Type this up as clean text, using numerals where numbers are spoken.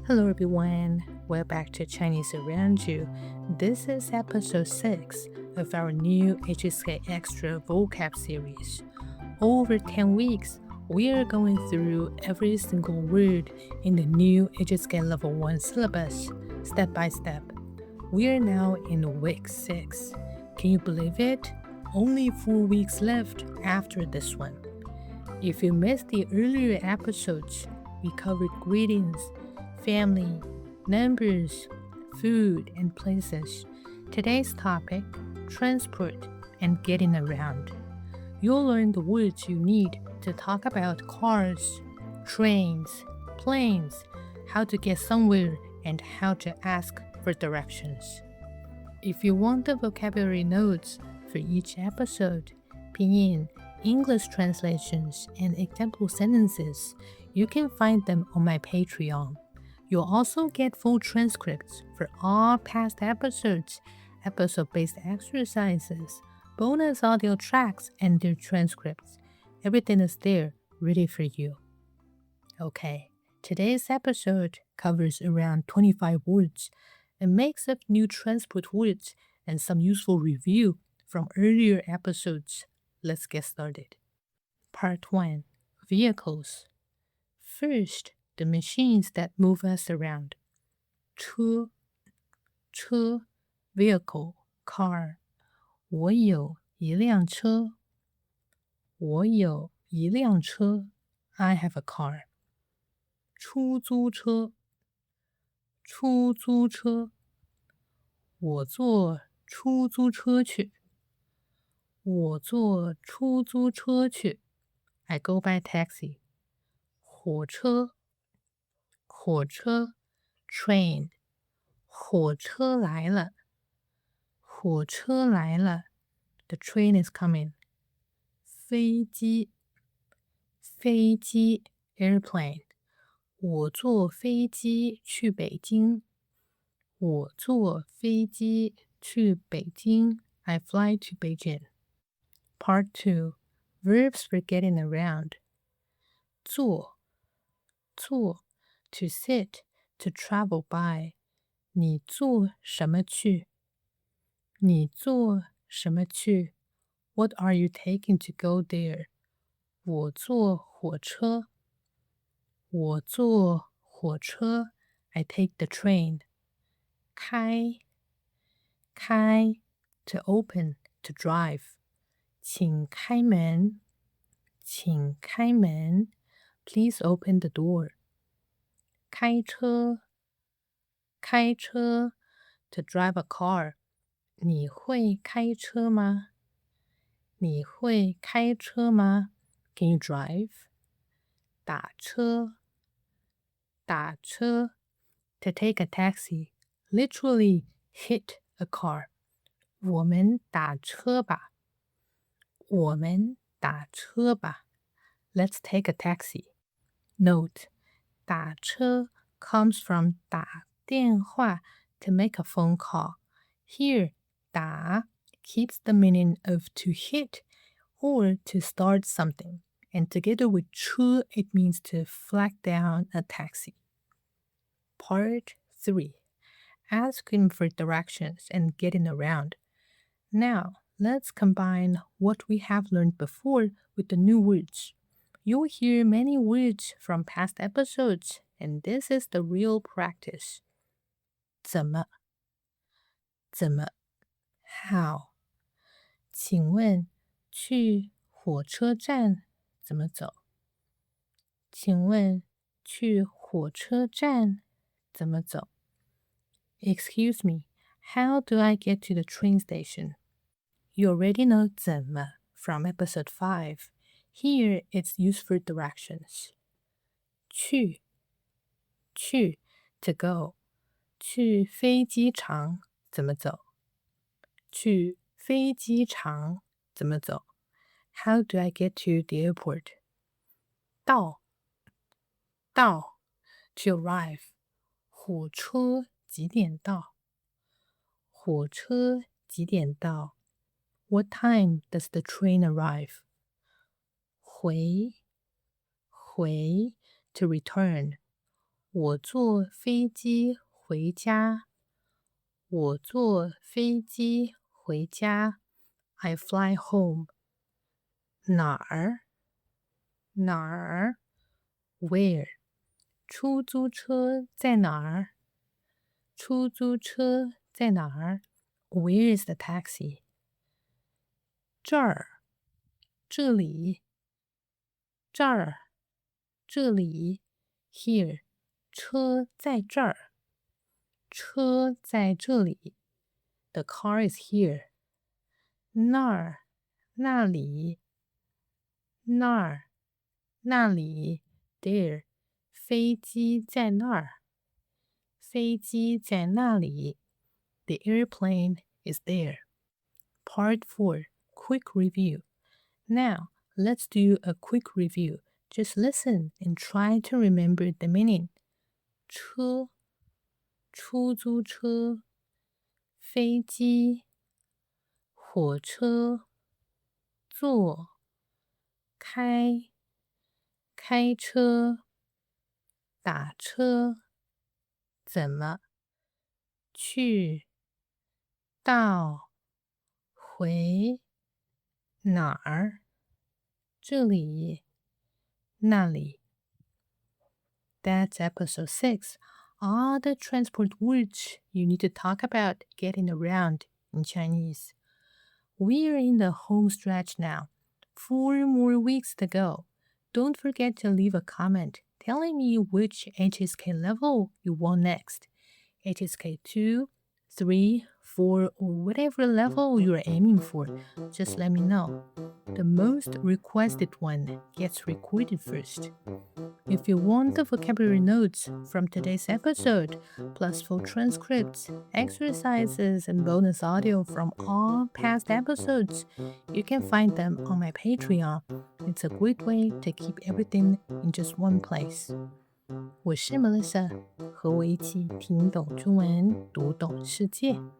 Hello everyone, we're back to Chinese Around You. This is episode 6 of our new HSK Extra Vocab series. Over 10 weeks, we are going through every single word in the new HSK Level 1 syllabus, step by step. We are now in week 6. Can you believe it? Only 4 weeks left after this one. If you missed the earlier episodes, we covered greetings, family, numbers, food, and places. Today's topic, transport and getting around. You'll learn the words you need to talk about cars, trains, planes, how to get somewhere, and how to ask for directions. If you want the vocabulary notes for each episode, pinyin, English translations, and example sentences, you can find them on my Patreon. You'll also get full transcripts for all past episodes, episode-based exercises, bonus audio tracks, and their transcripts. Everything is there, ready for you. Okay, today's episode covers around 25 words, a mix of new transport words and some useful review from earlier episodes. Let's get started. Part 1. Vehicles. First, the machines that move us around. 车 vehicle, car. 我有一辆车 I have a car. 出租车 我坐出租车去 I go by taxi. 火车 train. 火车来了 The train is coming. 飞机 airplane. 我坐飞机去北京 I fly to Beijing. Part 2. Verbs for getting around. 坐 to sit, to travel by. 你坐什么去 What are you taking to go there? 我坐火车 I take the train. 开 to open, to drive. 请开门 Please open the door. 开车 to drive a car. 你会开车吗 Can you drive? 打车 to take a taxi. Literally hit a car. 我们打车吧 Let's take a taxi. Note, 打车 comes from 打电话 to make a phone call. Here, 打 keeps the meaning of to hit or to start something. And together with 车, it means to flag down a taxi. Part 3. Asking for directions and getting around. Now, let's combine what we have learned before with the new words. You'll hear many words from past episodes, and this is the real practice. 怎么 How? 请问去火车站怎么走 Excuse me, how do I get to the train station? You already know 怎么 from episode 5. Here, it's used for directions. 去 to go. 去飞机场怎么走 How do I get to the airport? 到 to arrive. 火车几点到 What time does the train arrive? 回 to return. 我坐飞机回家。我坐飞机回家。I fly home. 哪儿？哪儿 ？Where？ 出租车在哪儿？出租车在哪儿 ？Where is the taxi？ 这儿，这里，这儿，这里 ，Here。车在这儿，车在这里。The car is here。那儿，那里，那儿，那里 ，There。飞机在那儿，飞机在那里。The airplane is there. Part 4. Quick review. Now, let's do a quick review. Just listen and try to remember the meaning. 车，出租车，飞机，火车，坐，开，开车，打车，怎么，去，到，回，哪儿，这里，那里。That's episode 6. All the transport words you need to talk about getting around in Chinese. We're in the home stretch now. 4 more weeks to go. Don't forget to leave a comment telling me which HSK level you want next. HSK 2, 3, 4, or whatever level you're aiming for. Just let me know. The most requested one gets recorded first. If you want the vocabulary notes from today's episode, plus full transcripts, exercises, and bonus audio from all past episodes, you can find them on my Patreon. It's a great way to keep everything in just one place. 我是 Melissa， 和我一起听懂中文，读懂世界。